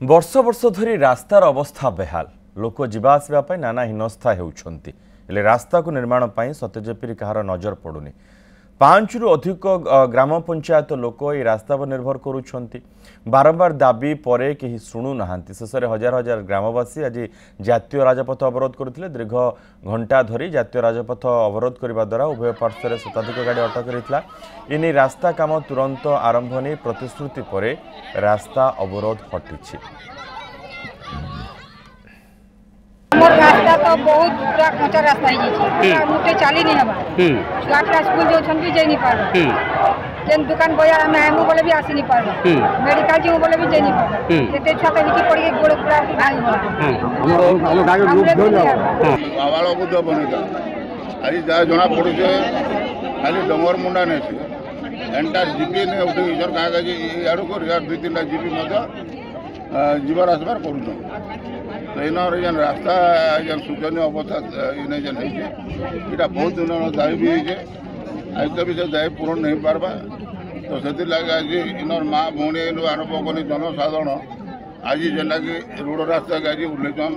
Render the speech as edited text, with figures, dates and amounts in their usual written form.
वर्ष वर्ष धरी रास्तार अवस्था बेहाल लोक जावासवाप नाना हिनस्था होउछंती हेले रास्ता को निर्माण पर सत्यजेपी कहार नजर पड़ुनी 5 रु अधिक ग्राम पंचायत लोक ये रास्ता पर निर्भर करुछंती बारंबार दाबी परे कहीं शुणु नाहांती शेष में हजार हजार ग्रामवासी आज जातीय राजपथ अवरोध करते दीर्घ घंटा धरी जातीय राजपथ अवरोध करने द्वारा उभय पार्श्व शताधिक गाड़ी अटक रही एने रास्ता काम तुरंत आरंभ नहीं प्रतिश्रुति पर रास्ता अवरोध हटिछि। रास्ता तो बहुत पूरा कच्चा रास्ता है मुझे चली नहीं हवा छुआ स्कूल जो छंदी जाई नहीं पार जेन दुकान बजार हम आमु बोले भी आसी नहीं पार मेडिकल जी बोले भी जाई नहीं पार केते छुआ के लिखी पड़ी गोड़ पूरा भाई होला हम गाड़ी रूप दो आवालो को दो बनेगा आज जा जना पड़े खाली डंगर मुंडा ने एंटार जीपी ने उठे इधर का गई यार को यार 2-3 जीपी मजा जीवर आसबार करू तो इनर जेन रास्ता जेन शोचनीय अवस्था इने जेन है बहुत दिन दायी भी है आज तो भी से दायी पूरण नहीं पार्बा तो से लगे आज इनर माँ भौणी आरंभ कर जनसाधारण आज जेनटा कि रोड रास्ता के आज उल्लेखन